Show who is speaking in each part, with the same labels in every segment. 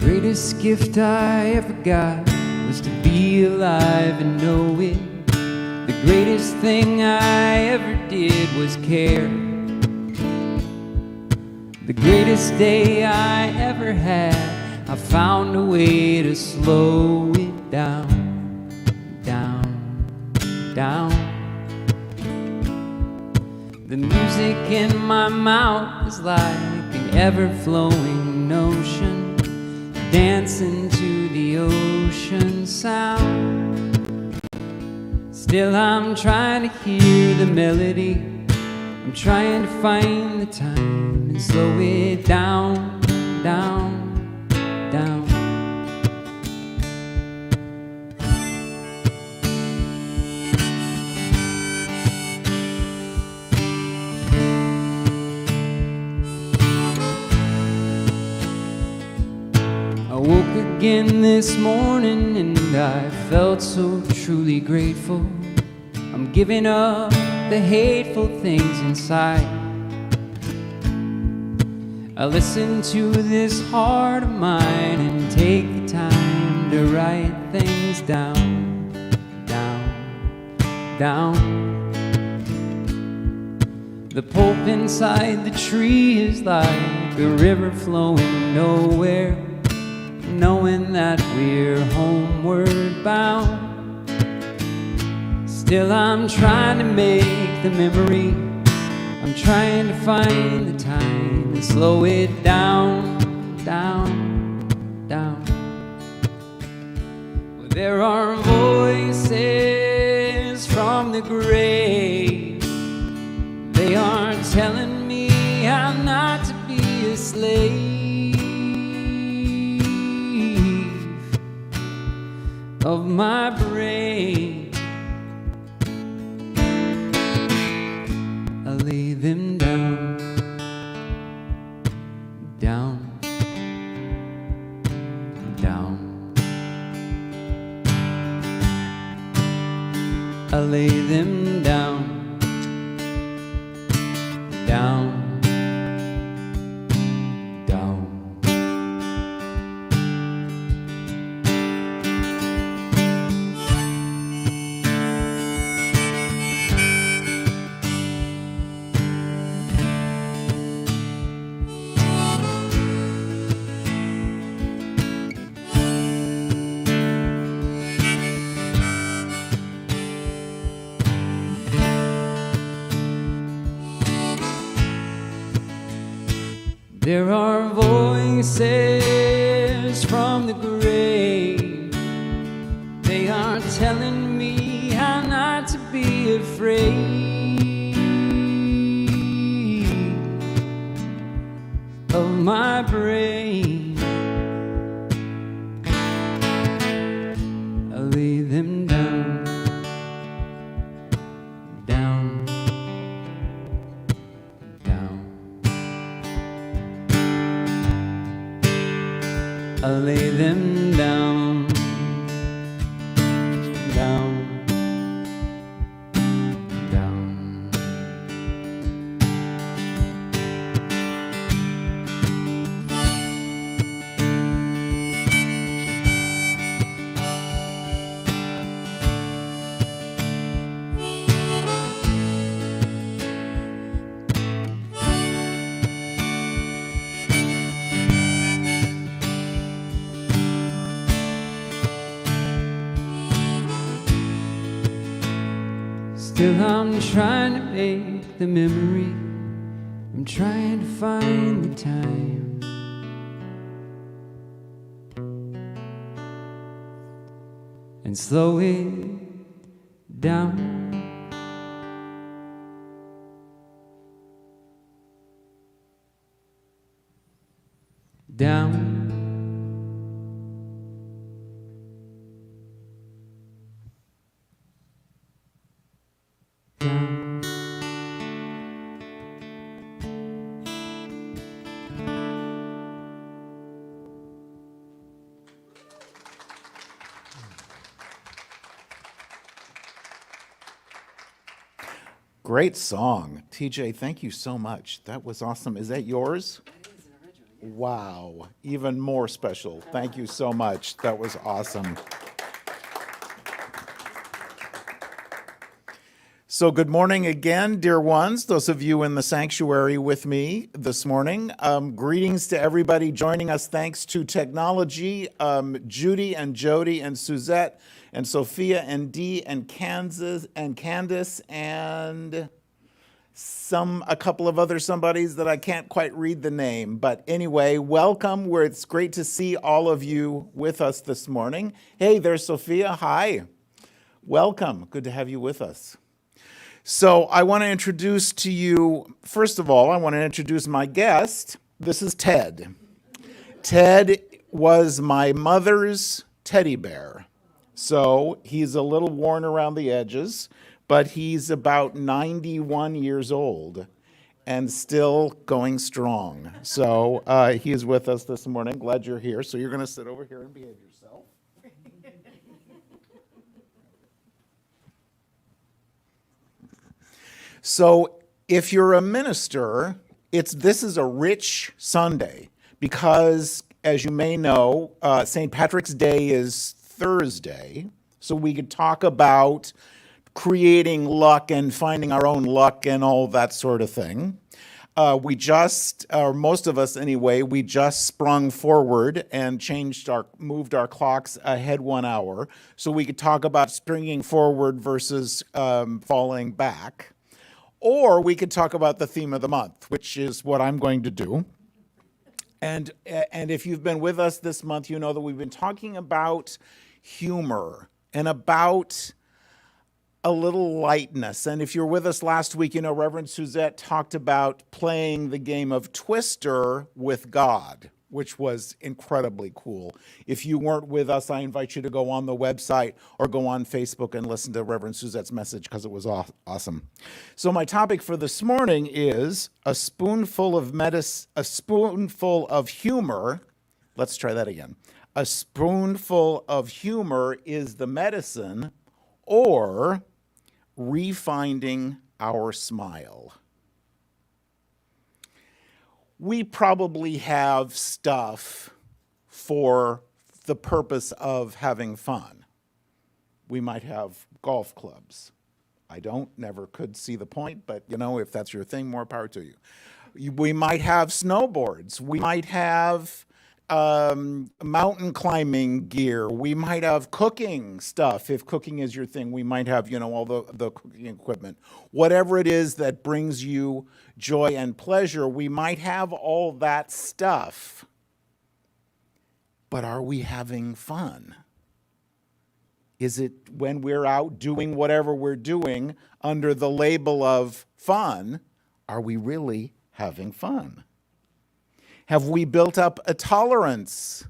Speaker 1: greatest gift I ever got was to be alive and know it. The greatest thing I ever did was care. The greatest day I ever had, I found a way to slow it down, down, down. The music in my mouth is like an ever-flowing ocean, dancing to the ocean sound. Still I'm trying to hear the melody, I'm trying to find the time and slow it down, down, down. I woke again this morning and I felt so truly grateful. I'm giving up the hateful things inside. I listen to this heart of mine and take the time to write things down, down, down. The pulp inside the tree is like a river flowing nowhere, knowing that we're homeward bound. Still I'm trying to make the memory, I'm trying to find the time and slow it down, down, down. Well, there are voices from the grave, they aren't telling me how not to be a slave of my brain. I lay them down, down, down. I lay them down, down, down. There are voices from the grave, they are telling me how not to be afraid of my brain. I lay them down, down, down. I lay them down, down, down. Still I'm trying to make the memory, I'm trying to find the time and slow it down. Down.
Speaker 2: Great song. TJ, thank you so much. That was awesome. Is that yours?
Speaker 1: That is an original,
Speaker 2: Wow, even more special. Thank you so much. That was awesome. So good morning again, dear ones, those of you in the sanctuary with me this morning. Greetings to everybody joining us thanks to technology. Judy and Jody and Suzette and Sophia and Dee and Kansas and Candace and a couple of other somebodies that I can't quite read the name. But anyway, welcome. It's great to see all of you with us this morning. Hey, there's Sophia. Hi. Welcome. Good to have you with us. So I want to introduce to you, first of all, I want to introduce my guest. This is Ted. Ted was my mother's teddy bear. So he's a little worn around the edges, but he's about 91 years old and still going strong. So he is with us this morning. Glad you're here. So you're going to sit over here and behave yourself. So if you're a minister, this is a rich Sunday because, as you may know, St. Patrick's Day is Thursday. So we could talk about creating luck and finding our own luck and all that sort of thing. Or most of us anyway, we just sprung forward and moved our clocks ahead 1 hour. So we could talk about springing forward versus falling back. Or we could talk about the theme of the month, which is what I'm going to do. And if you've been with us this month, you know that we've been talking about humor and about a little lightness. And if you were with us last week, you know Reverend Suzette talked about playing the game of Twister with God, which was incredibly cool. If you weren't with us, I invite you to go on the website or go on Facebook and listen to Reverend Suzette's message because it was awesome. So my topic for this morning is a spoonful of humor. Let's try that again. A spoonful of humor is the medicine, or refinding our smile. We probably have stuff for the purpose of having fun. We might have golf clubs. I never could see the point, but if that's your thing, more power to you. We might have snowboards. We might have mountain climbing gear. We might have cooking stuff. If cooking is your thing, we might have, all the cooking equipment. Whatever it is that brings you joy and pleasure, we might have all that stuff. But are we having fun? Is it when we're out doing whatever we're doing under the label of fun, are we really having fun? Have we built up a tolerance?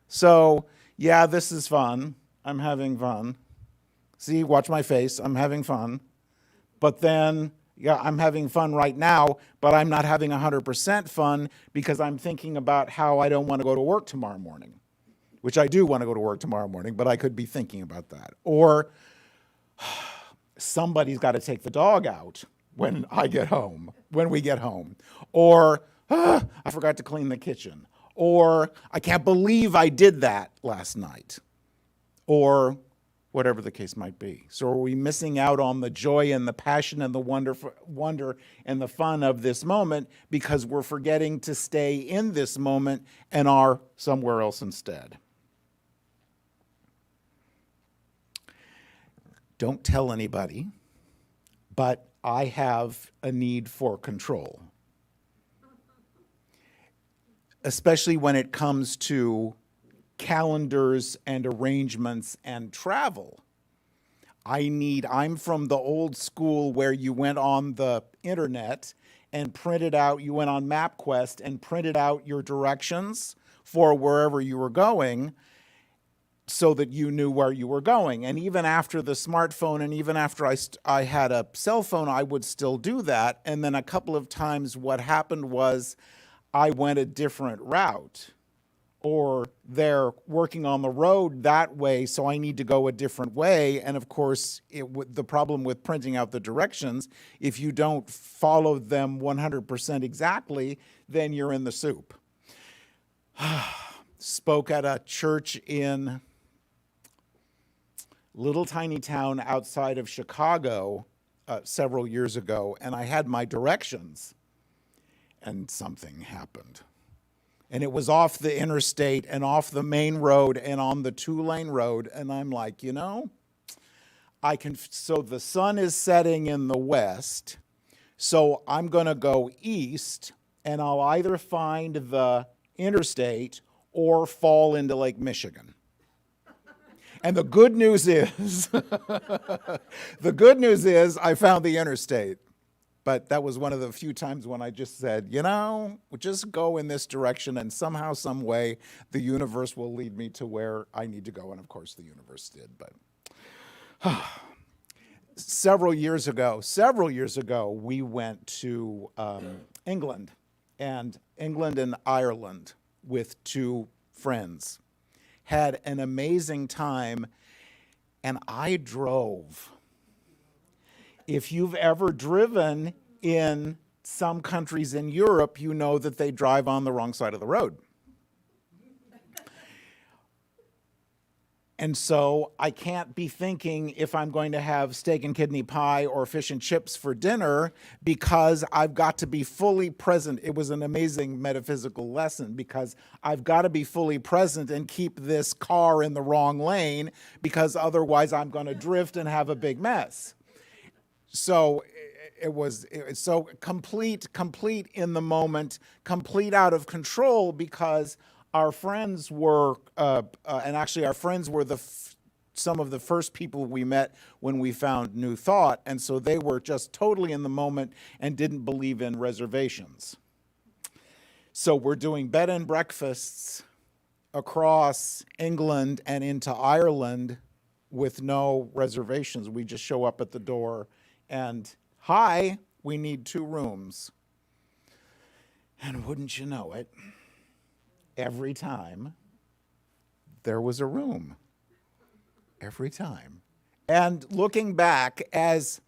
Speaker 2: So, yeah, this is fun. I'm having fun. See, watch my face. I'm having fun. But then, yeah, I'm having fun right now, but I'm not having 100% fun because I'm thinking about how I don't want to go to work tomorrow morning, which I do want to go to work tomorrow morning, but I could be thinking about that. Or somebody's got to take the dog out when we get home. Or I forgot to clean the kitchen. Or I can't believe I did that last night. Or whatever the case might be. So are we missing out on the joy and the passion and the wonder and the fun of this moment because we're forgetting to stay in this moment and are somewhere else instead? Don't tell anybody, but I have a need for control. Especially when it comes to calendars and arrangements and travel. I'm from the old school where you went on the internet and you went on MapQuest and printed out your directions for wherever you were going so that you knew where you were going. And even after the smartphone and even after I had a cell phone, I would still do that. And then a couple of times what happened was I went a different route, or they're working on the road that way, so I need to go a different way. And of course, the problem with printing out the directions, if you don't follow them 100% exactly, then you're in the soup. Spoke at a church in little tiny town outside of Chicago several years ago, and I had my directions, and something happened. And it was off the interstate and off the main road and on the 2-lane road, and I'm like, so the sun is setting in the west, so I'm going to go east, and I'll either find the interstate or fall into Lake Michigan. And the good news is, I found the interstate. But that was one of the few times when I just said, we'll just go in this direction, and somehow, some way, the universe will lead me to where I need to go. And of course, the universe did. But several years ago, we went to England and Ireland with 2 friends. Had an amazing time, and I drove. If you've ever driven in some countries in Europe, you know that they drive on the wrong side of the road. And so I can't be thinking if I'm going to have steak and kidney pie or fish and chips for dinner, because I've got to be fully present. It was an amazing metaphysical lesson, because I've got to be fully present and keep this car in the wrong lane, because otherwise I'm going to drift and have a big mess. So it was so complete in the moment, complete out of control, because our friends were, some of the first people we met when we found New Thought, and so they were just totally in the moment and didn't believe in reservations. So we're doing bed and breakfasts across England and into Ireland with no reservations. We just show up at the door and, hi, we need 2 rooms. And wouldn't you know it, every time there was a room. Every time. And looking back, as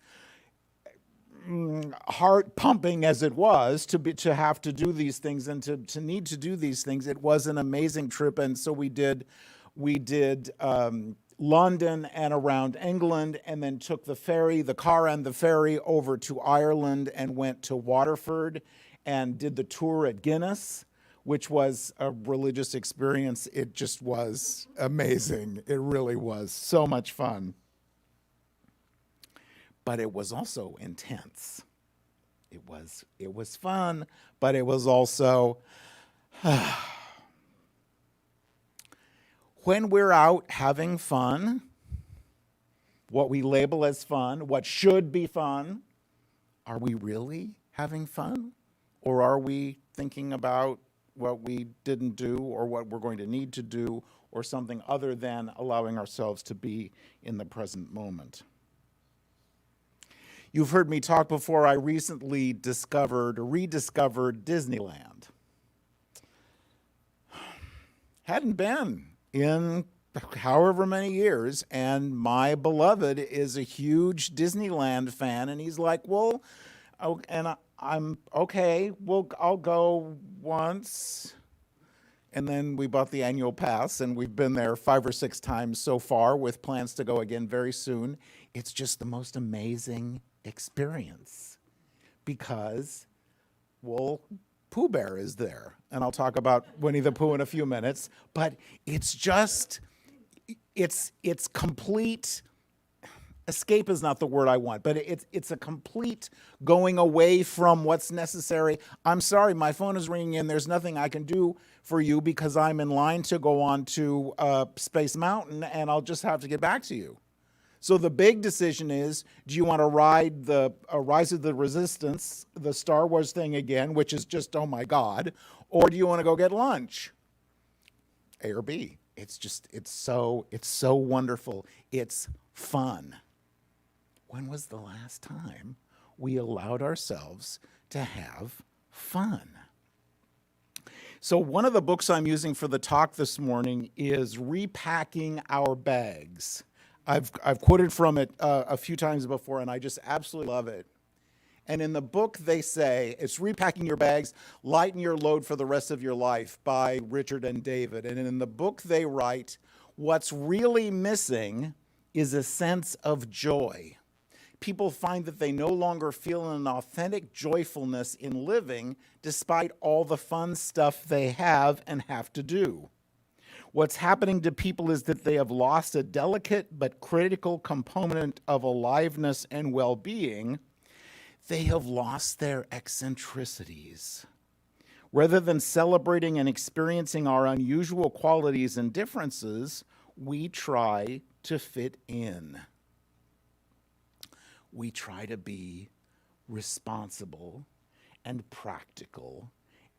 Speaker 2: heart pumping as it was to have to do these things and to need to do these things, it was an amazing trip. And so we did London and around England, and then took the car and the ferry over to Ireland and went to Waterford and did the tour at Guinness, which was a religious experience. It just was amazing. It really was so much fun. But it was also intense. It was fun, but it was also when we're out having fun, what we label as fun, what should be fun, are we really having fun? Or are we thinking about what we didn't do or what we're going to need to do, or something other than allowing ourselves to be in the present moment? You've heard me talk before. I recently rediscovered Disneyland. Hadn't been in however many years, and my beloved is a huge Disneyland fan, and he's like, well, I'm okay, I'll go once. And then we bought the annual pass, and we've been there 5 or 6 times so far, with plans to go again very soon. It's just the most amazing experience, because, well, Pooh Bear is there, and I'll talk about Winnie the Pooh in a few minutes, but it's just, it's complete. Escape is not the word I want, but it's a complete going away from what's necessary. I'm sorry, my phone is ringing in. There's nothing I can do for you because I'm in line to go on to Space Mountain, and I'll just have to get back to you. So the big decision is, do you want to ride the Rise of the Resistance, the Star Wars thing again, which is just, oh my God, or do you want to go get lunch? A or B. It's so wonderful. It's fun. When was the last time we allowed ourselves to have fun? So one of the books I'm using for the talk this morning is Repacking Our Bags. I've quoted from it a few times before, and I just absolutely love it. And in the book, they say, it's Repacking Your Bags, Lighten Your Load for the Rest of Your Life by Richard and David. And in the book, they write, what's really missing is a sense of joy. People find that they no longer feel an authentic joyfulness in living despite all the fun stuff they have and have to do. What's happening to people is that they have lost a delicate but critical component of aliveness and well-being. They have lost their eccentricities. Rather than celebrating and experiencing our unusual qualities and differences, we try to fit in. We try to be responsible and practical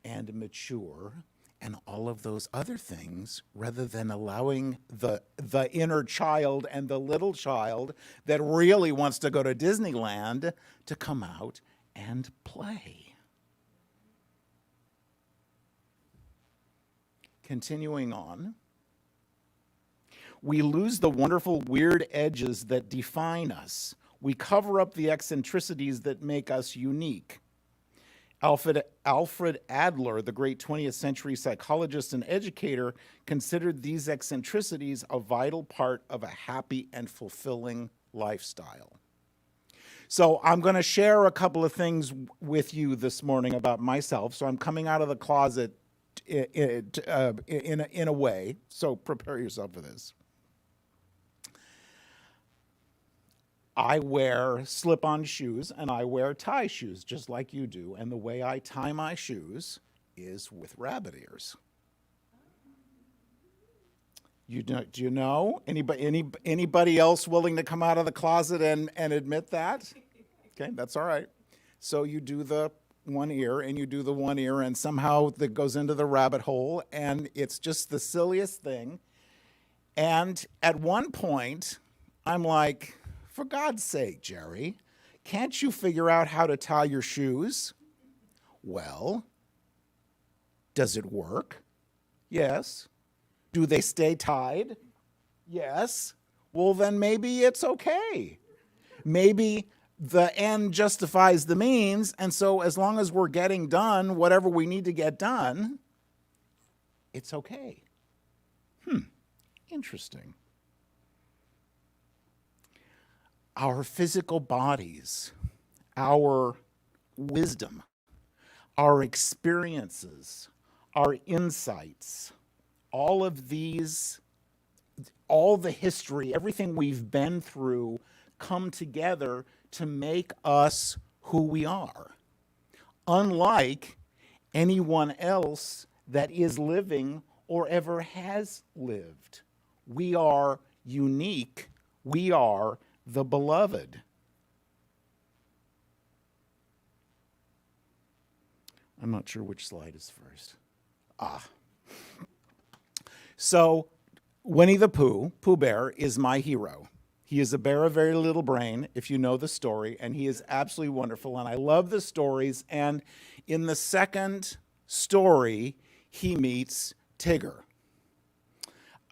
Speaker 2: and mature and all of those other things, rather than allowing the inner child and the little child that really wants to go to Disneyland to come out and play. Continuing on, we lose the wonderful weird edges that define us. We cover up the eccentricities that make us unique. Alfred Adler, the great 20th century psychologist and educator, considered these eccentricities a vital part of a happy and fulfilling lifestyle. So I'm going to share a couple of things with you this morning about myself. So I'm coming out of the closet in a way, so prepare yourself for this. I wear slip-on shoes and I wear tie shoes just like you do. And the way I tie my shoes is with rabbit ears. Do you know? Anybody else willing to come out of the closet and admit that? Okay, that's all right. So you do the one ear and you do the one ear and somehow that goes into the rabbit hole and it's just the silliest thing. And at one point, I'm like, for God's sake, Jerry, can't you figure out how to tie your shoes? Well, does it work? Yes. Do they stay tied? Yes. Well, then maybe it's okay. Maybe the end justifies the means, and so as long as we're getting done whatever we need to get done, it's okay. Interesting. Our physical bodies, our wisdom, our experiences, our insights, all of these, all the history, everything we've been through come together to make us who we are. Unlike anyone else that is living or ever has lived. We are unique. We are the beloved. I'm not sure which slide is first. So Winnie the Pooh, Pooh Bear, is my hero. He is a bear of very little brain, if you know the story, and he is absolutely wonderful. And I love the stories. And in the second story, he meets Tigger.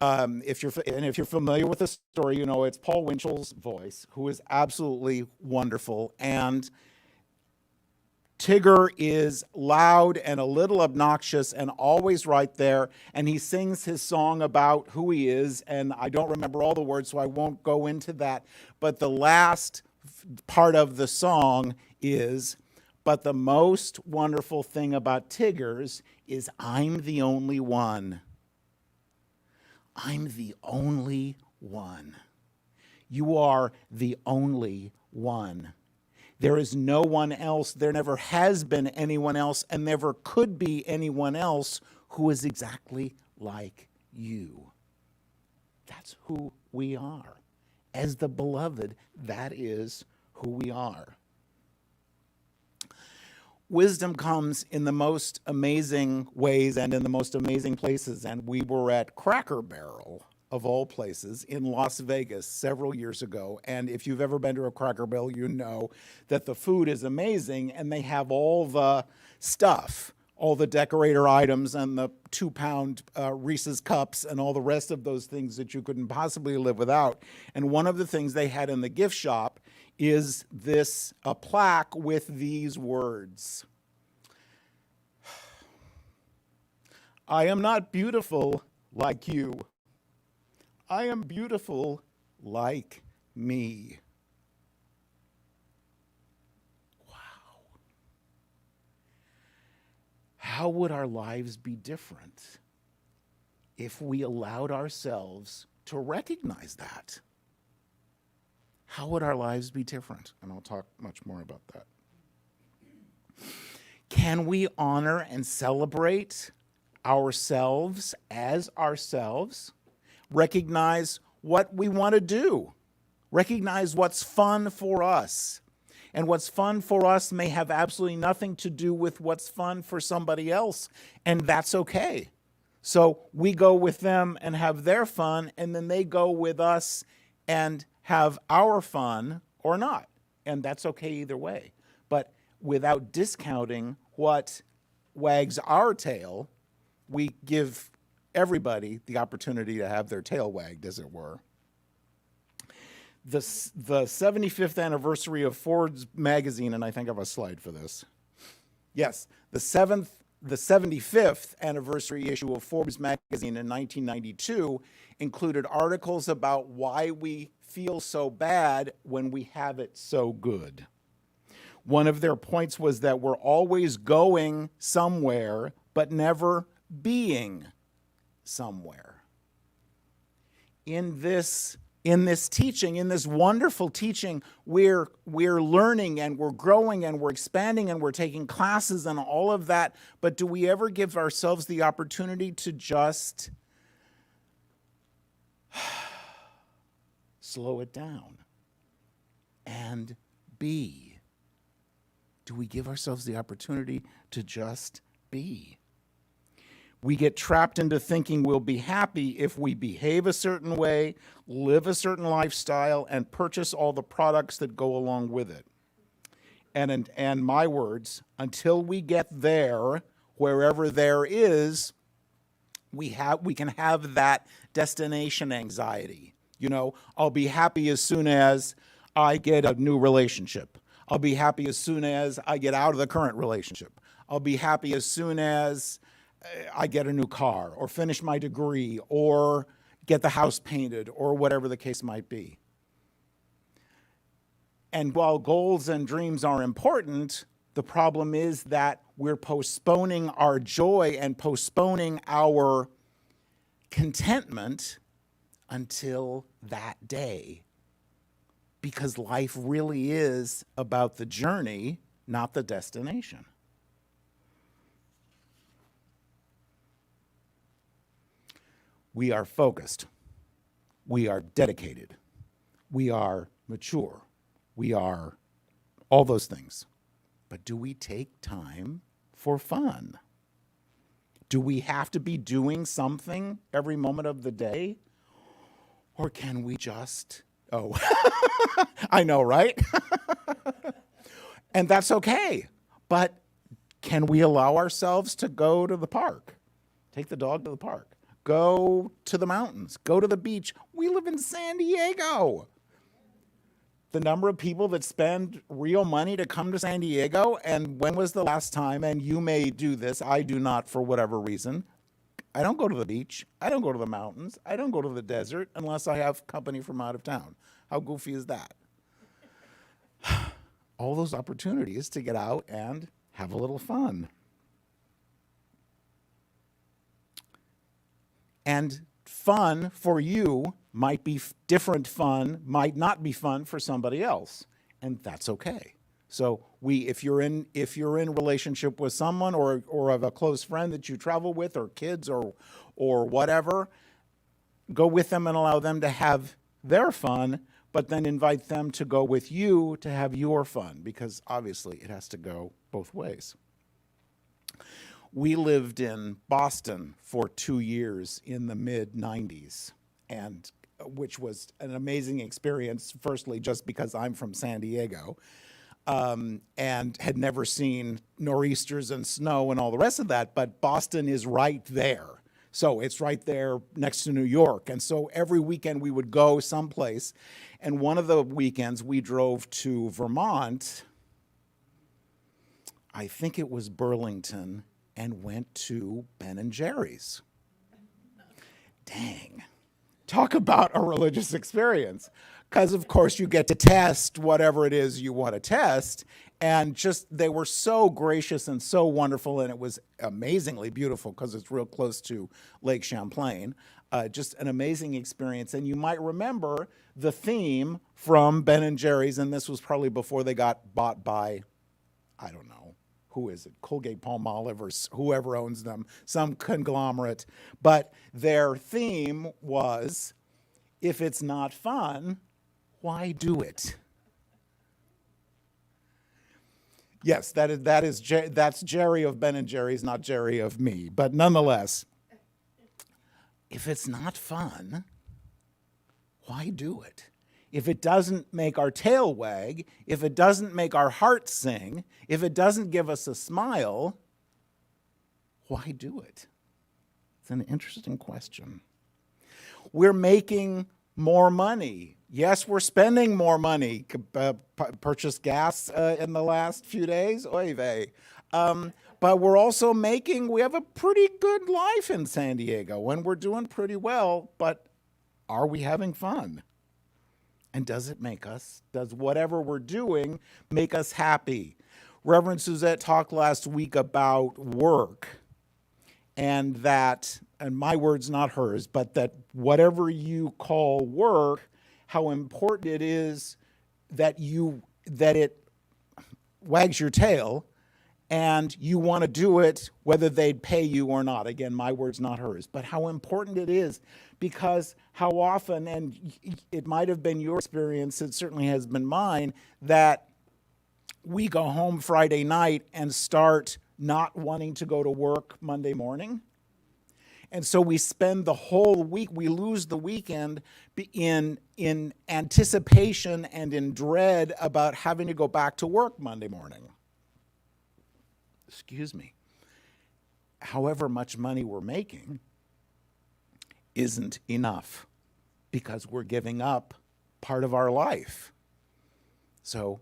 Speaker 2: If you're familiar with the story, you know it's Paul Winchell's voice, who is absolutely wonderful. And Tigger is loud and a little obnoxious and always right there. And he sings his song about who he is. And I don't remember all the words, so I won't go into that. But the last part of the song is, but the most wonderful thing about Tigger's is I'm the only one. I'm the only one. You are the only one. There is no one else. There never has been anyone else and never could be anyone else who is exactly like you. That's who we are. As the beloved, that is who we are. Wisdom comes in the most amazing ways and in the most amazing places. And we were at Cracker Barrel, of all places, in Las Vegas several years ago. And if you've ever been to a Cracker Barrel, you know that the food is amazing and they have all the stuff, all the decorator items and the 2-pound Reese's cups and all the rest of those things that you couldn't possibly live without. And one of the things they had in the gift shop is this a plaque with these words. I am not beautiful like you. I am beautiful like me. Wow. How would our lives be different if we allowed ourselves to recognize that? How would our lives be different? And I'll talk much more about that. Can we honor and celebrate ourselves as ourselves? Recognize what we want to do. Recognize what's fun for us. And what's fun for us may have absolutely nothing to do with what's fun for somebody else, and that's okay. So we go with them and have their fun, and then they go with us and have our fun or not. And that's okay either way. But without discounting what wags our tail, we give everybody the opportunity to have their tail wagged, as it were. The 75th anniversary of Forbes magazine, and I think I have a slide for this. Yes, the 75th anniversary issue of Forbes magazine in 1992 included articles about why we feel so bad when we have it so good. One of their points was that we're always going somewhere, but never being somewhere. In this teaching, in this wonderful teaching, we're learning and we're growing and we're expanding and we're taking classes and all of that, but do we ever give ourselves the opportunity to just slow it down and be? Do we give ourselves the opportunity to just be? We get trapped into thinking we'll be happy if we behave a certain way, live a certain lifestyle, and purchase all the products that go along with it. And my words, until we get there, wherever there is, we can have that destination anxiety. You know, I'll be happy as soon as I get a new relationship. I'll be happy as soon as I get out of the current relationship. I'll be happy as soon as I get a new car or finish my degree or get the house painted or whatever the case might be. And while goals and dreams are important, the problem is that we're postponing our joy and postponing our contentment until that day. Because life really is about the journey, not the destination. We are focused. We are dedicated. We are mature. We are all those things. But do we take time for fun? Do we have to be doing something every moment of the day? Or can we just, I know, right? And that's okay. But can we allow ourselves to go to the park? Take the dog to the park. Go to the mountains. Go to the beach. We live in San Diego. The number of people that spend real money to come to San Diego, and when was the last time, and you may do this, I do not for whatever reason, I don't go to the beach. I don't go to the mountains. I don't go to the desert unless I have company from out of town. How goofy is that? All those opportunities to get out and have a little fun. And fun for you might be different fun, might not be fun for somebody else, and that's okay. So if you're in relationship with someone or of a close friend that you travel with, or kids or whatever, go with them and allow them to have their fun, but then invite them to go with you to have your fun, because obviously it has to go both ways. We lived in Boston for 2 years in the mid-90s, and which was an amazing experience, firstly, just because I'm from San Diego, and had never seen nor'easters and snow and all the rest of that, but Boston is right there. So it's right there next to New York. And so every weekend we would go someplace, And one of the weekends we drove to Vermont, I think it was Burlington, and went to Ben and Jerry's. Dang. Talk about a religious experience. Because, of course, you get to test whatever it is you want to test. And just, they were so gracious and so wonderful. And it was amazingly beautiful because it's real close to Lake Champlain. Just an amazing experience. And you might remember the theme from Ben and Jerry's. And this was probably before they got bought by, I don't know, who is it? Colgate-Palmolive or whoever owns them, some conglomerate. But their theme was, if it's not fun, why do it? Yes, that's Jerry of Ben and Jerry's, not Jerry of me. But nonetheless, if it's not fun, why do it? If it doesn't make our tail wag, if it doesn't make our heart sing, if it doesn't give us a smile, why do it? It's an interesting question. We're making more money. Yes, we're spending more money. Purchased gas in the last few days. Oy vey. But we're also we have a pretty good life in San Diego, and we're doing pretty well, but are we having fun? And does whatever we're doing make us happy? Reverend Suzette talked last week about work, and my words, not hers, but that whatever you call work, how important it is that it wags your tail, and you want to do it whether they'd pay you or not. Again, my words, not hers. But how important it is, because how often, and it might have been your experience, it certainly has been mine, that we go home Friday night and start not wanting to go to work Monday morning. And so we spend the whole week, we lose the weekend in anticipation and in dread about having to go back to work Monday morning. Excuse me. However much money we're making isn't enough because we're giving up part of our life. So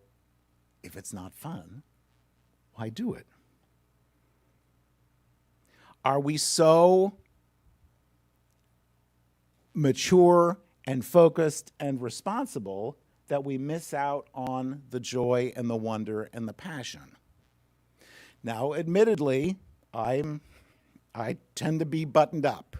Speaker 2: if it's not fun, why do it? Are we so mature and focused and responsible that we miss out on the joy and the wonder and the passion? Now, admittedly, I tend to be buttoned up.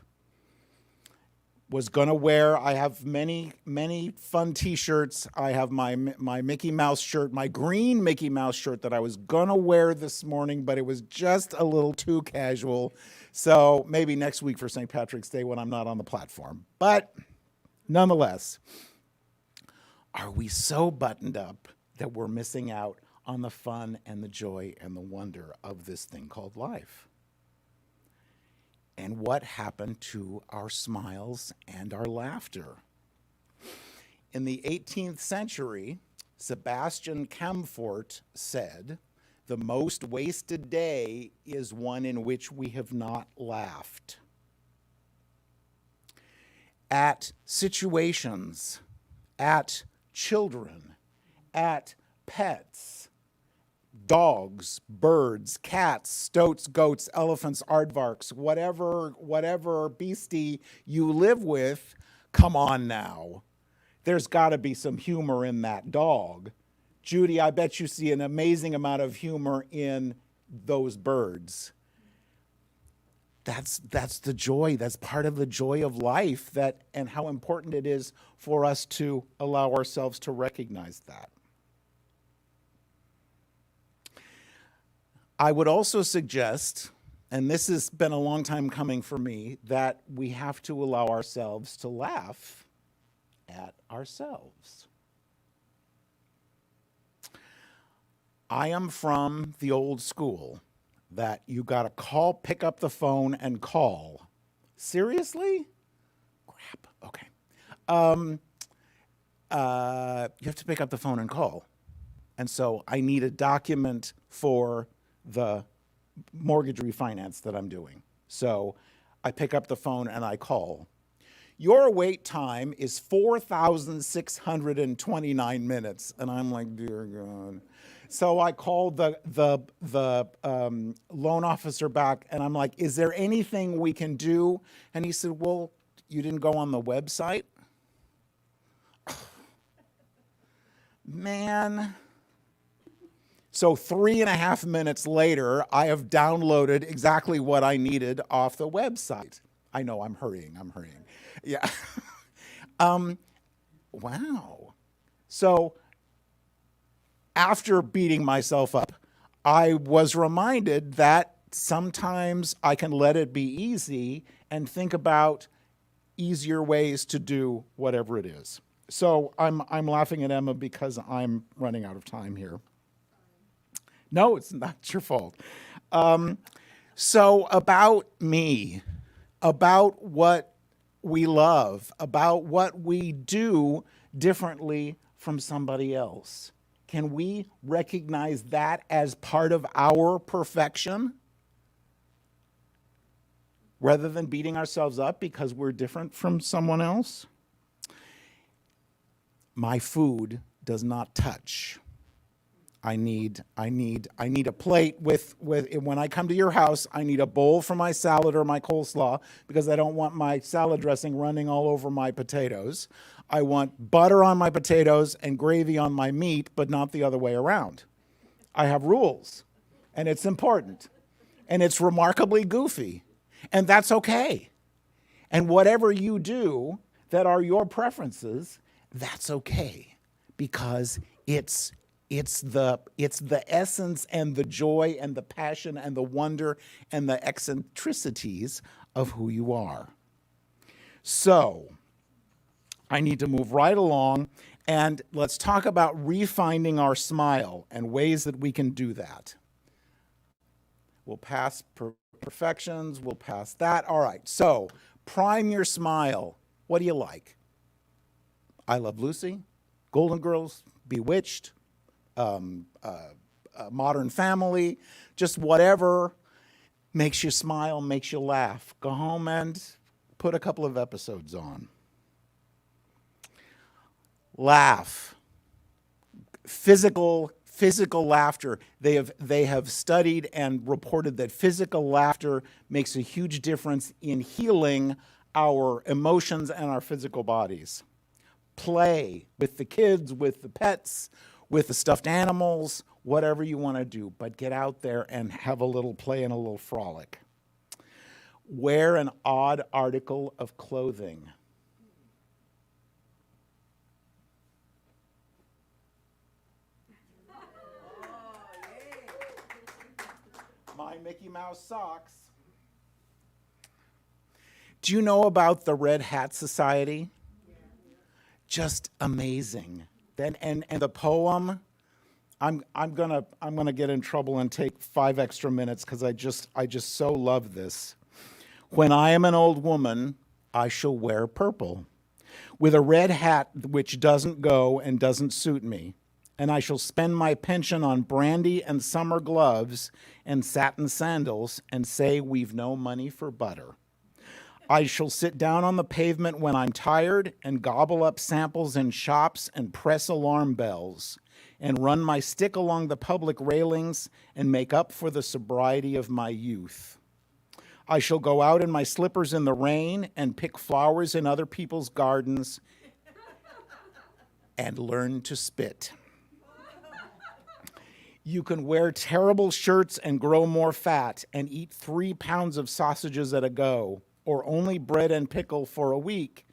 Speaker 2: I have many, many fun t-shirts. I have my Mickey Mouse shirt, my green Mickey Mouse shirt that I was gonna wear this morning, but it was just a little too casual. So maybe next week for St. Patrick's Day when I'm not on the platform. But nonetheless, are we so buttoned up that we're missing out on the fun and the joy and the wonder of this thing called life? And what happened to our smiles and our laughter? In the 18th century, Sebastian Camfort said, "The most wasted day is one in which we have not laughed." At situations, at children, at pets, dogs, birds, cats, stoats, goats, elephants, aardvarks, whatever beastie you live with, come on now. There's got to be some humor in that dog. Judy, I bet you see an amazing amount of humor in those birds. That's the joy. That's part of the joy of life, and how important it is for us to allow ourselves to recognize that. I would also suggest, and this has been a long time coming for me, that we have to allow ourselves to laugh at ourselves. I am from the old school that you got to pick up the phone and call. Seriously? Crap. Okay. You have to pick up the phone and call. And so I need a document for the mortgage refinance that I'm doing. So I pick up the phone and I call. your wait time is 4,629 minutes. And I'm like, dear God. So I called the loan officer back, and I'm like, is there anything we can do? And he said, well, you didn't go on the website? Man. So 3.5 minutes later, I have downloaded exactly what I needed off the website. I know, I'm hurrying. Yeah. Wow. So after beating myself up, I was reminded that sometimes I can let it be easy and think about easier ways to do whatever it is. So I'm laughing at Emma because I'm running out of time here. No, it's not your fault. So about me, about what we love, about what we do differently from somebody else. Can we recognize that as part of our perfection? Rather than beating ourselves up because we're different from someone else? My food does not touch. I need a plate with when I come to your house, I need a bowl for my salad or my coleslaw because I don't want my salad dressing running all over my potatoes. I want butter on my potatoes and gravy on my meat, but not the other way around. I have rules, and it's important, and it's remarkably goofy, and that's okay. And whatever you do that are your preferences, that's okay, because it's the essence and the joy and the passion and the wonder and the eccentricities of who you are. So I need to move right along, and let's talk about refining our smile and ways that we can do that. We'll pass perfections, we'll pass that. All right, so prime your smile. What do you like? I Love Lucy, Golden Girls, Bewitched, Modern Family, just whatever makes you smile, makes you laugh. Go home and put a couple of episodes on. Laugh. Physical laughter. They have studied and reported that physical laughter makes a huge difference in healing our emotions and our physical bodies. Play with the kids, with the pets, with the stuffed animals, whatever you want to do, but get out there and have a little play and a little frolic. Wear an odd article of clothing. My Mickey Mouse socks. Do you know about the Red Hat Society? Just amazing. And the poem, I'm gonna get in trouble and take 5 extra minutes because I just so love this. When I am an old woman, I shall wear purple, with a red hat which doesn't go and doesn't suit me, and I shall spend my pension on brandy and summer gloves and satin sandals and say we've no money for butter. I shall sit down on the pavement when I'm tired and gobble up samples in shops and press alarm bells and run my stick along the public railings and make up for the sobriety of my youth. I shall go out in my slippers in the rain and pick flowers in other people's gardens and learn to spit. You can wear terrible shirts and grow more fat and eat 3 pounds of sausages at a go, or only bread and pickle for a week,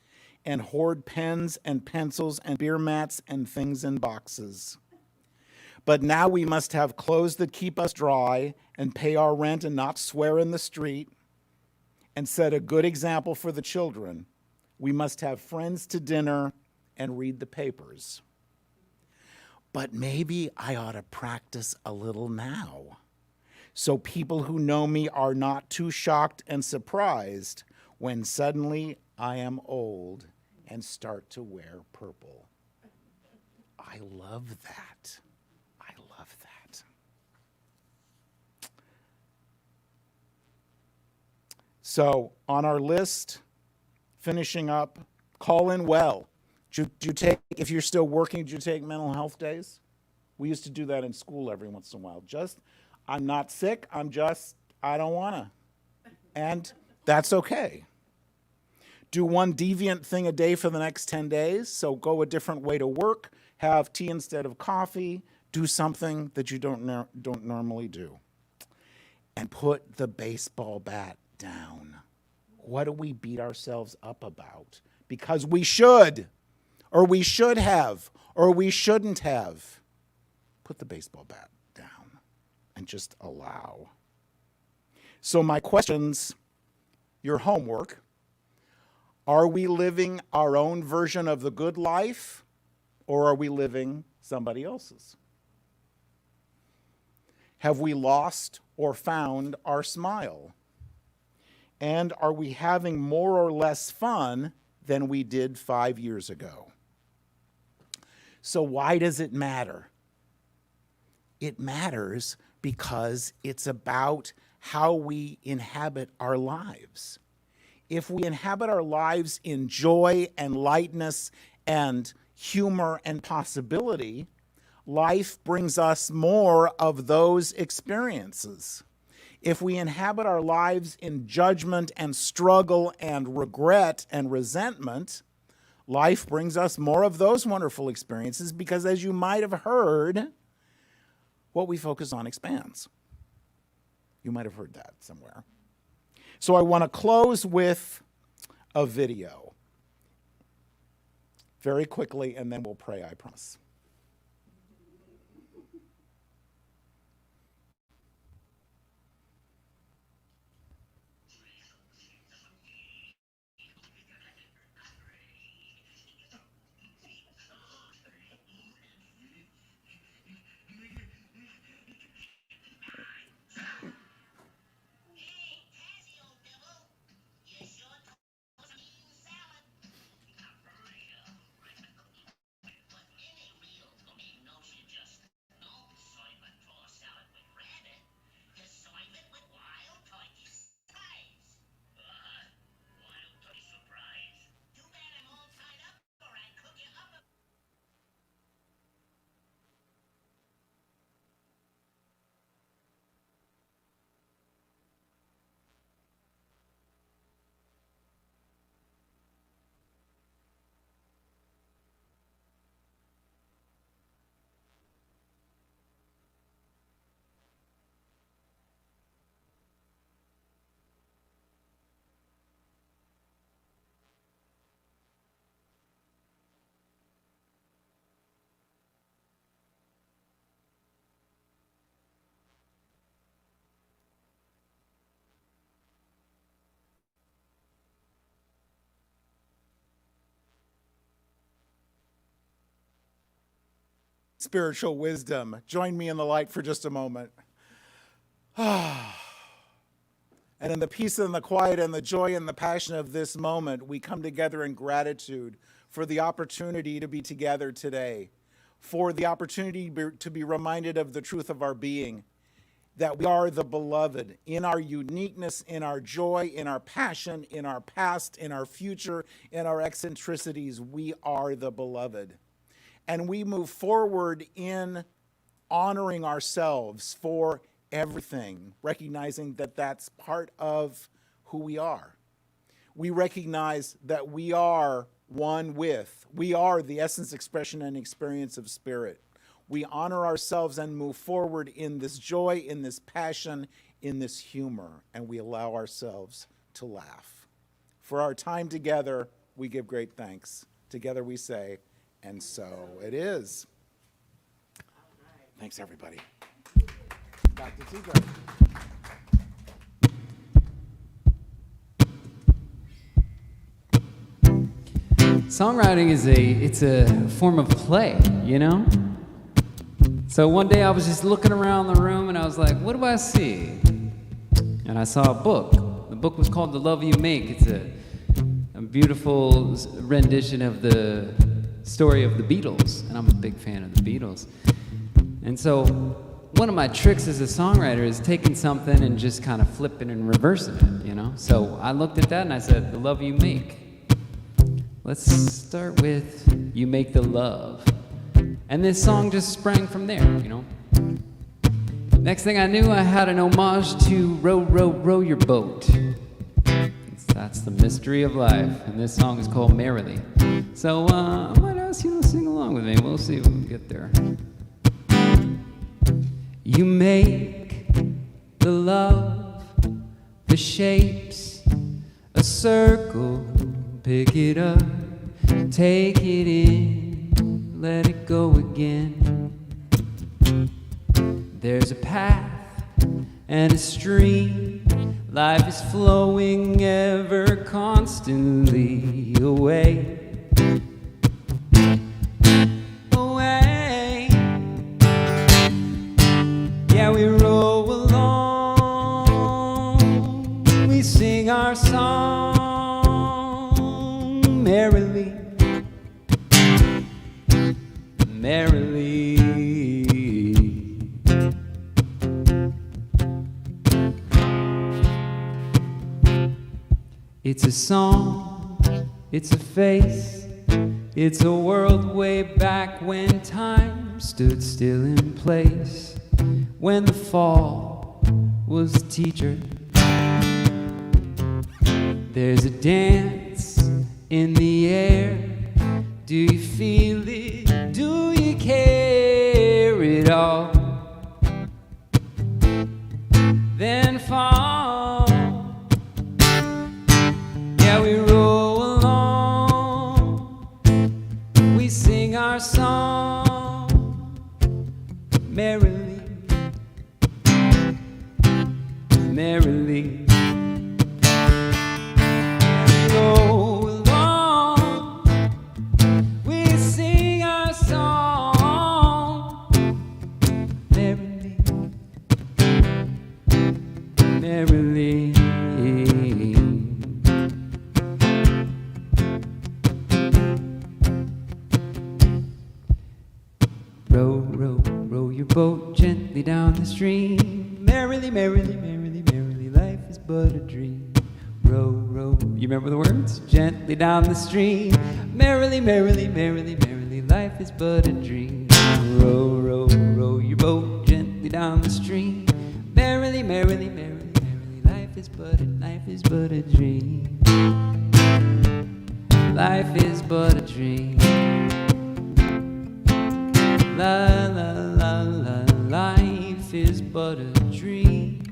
Speaker 2: and hoard pens and pencils and beer mats and things in boxes. But now we must have clothes that keep us dry and pay our rent and not swear in the street and set a good example for the children. We must have friends to dinner and read the papers. But maybe I ought to practice a little now, so people who know me are not too shocked and surprised when suddenly I am old and start to wear purple. I love that. I love that. So on our list, finishing up, call in well. Do you take, if you're still working, do you take mental health days? We used to do that in school every once in a while. Just, I'm not sick, I don't wanna. And that's okay. Do one deviant thing a day for the next 10 days. So go a different way to work, have tea instead of coffee, do something that you don't normally do. And put the baseball bat down. What do we beat ourselves up about? Because we should, or we should have, or we shouldn't have. Put the baseball bat down and just allow. So my questions, your homework, are we living our own version of the good life, or are we living somebody else's? Have we lost or found our smile? And are we having more or less fun than we did 5 years ago? So why does it matter? It matters because it's about how we inhabit our lives. If we inhabit our lives in joy and lightness and humor and possibility, life brings us more of those experiences. If we inhabit our lives in judgment and struggle and regret and resentment, life brings us more of those wonderful experiences because, as you might have heard, what we focus on expands. You might have heard that somewhere. So I want to close with a video very quickly, and then we'll pray, I promise. Spiritual wisdom. Join me in the light for just a moment. And in the peace and the quiet and the joy and the passion of this moment, we come together in gratitude for the opportunity to be together today, for the opportunity to be reminded of the truth of our being, that we are the beloved in our uniqueness, in our joy, in our passion, in our past, in our future, in our eccentricities. We are the beloved. And we move forward in honoring ourselves for everything, recognizing that that's part of who we are. We recognize that we are one with, we are the essence, expression, and experience of spirit. We honor ourselves and move forward in this joy, in this passion, in this humor, and we allow ourselves to laugh. For our time together, we give great thanks. Together we say, and so it is. Thanks, everybody. Back to TJ.
Speaker 1: Songwriting it's a form of play, you know? So one day I was just looking around the room and I was like, what do I see? And I saw a book. The book was called The Love You Make. It's a beautiful rendition of the story of the Beatles, and I'm a big fan of the Beatles. And so one of my tricks as a songwriter is taking something and just kind of flipping and reversing it, you know? So I looked at that and I said, the love you make. Let's start with You Make the Love. And this song just sprang from there, you know. Next thing I knew, I had an homage to Row, Row, Row Your Boat. That's the mystery of life. And this song is called Merrily. So I might ask you to sing along with me. We'll see if we can get there. You make the love, the shapes, a circle. Pick it up, take it in, let it go again. There's a path and a stream. Life is flowing ever constantly away. Away. Yeah, we roll along. We sing our song merrily. Merrily. It's a song, it's a face, it's a world way back when time stood still in place, when the fall was a teacher. There's a dance in the air. Do you feel it? Do you care at all? Then fall. Yeah, we roll along. We sing our song merrily, merrily. Roll along. We sing our song merrily, merrily. Row, row, row your boat gently down the stream. Merrily, merrily, merrily, merrily, life is but a dream. Row, row, you remember the words? Gently down the stream. Merrily, merrily, merrily, merrily, life is but a dream. Row, row, row your boat gently down the stream. Merrily, merrily, merrily, merrily, life is but a dream. Life is but a dream. La la la la, life is but a dream.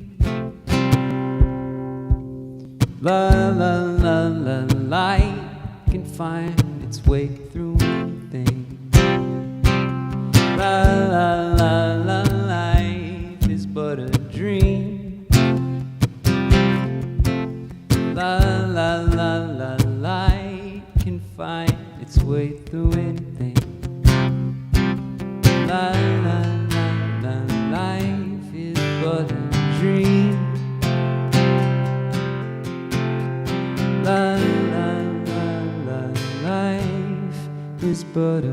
Speaker 1: La la la la, light can find its way through anything. La la la la, life is but a dream. La la la la, light can find its way through anything. La la la la, life is but a dream. La la la la, life is but a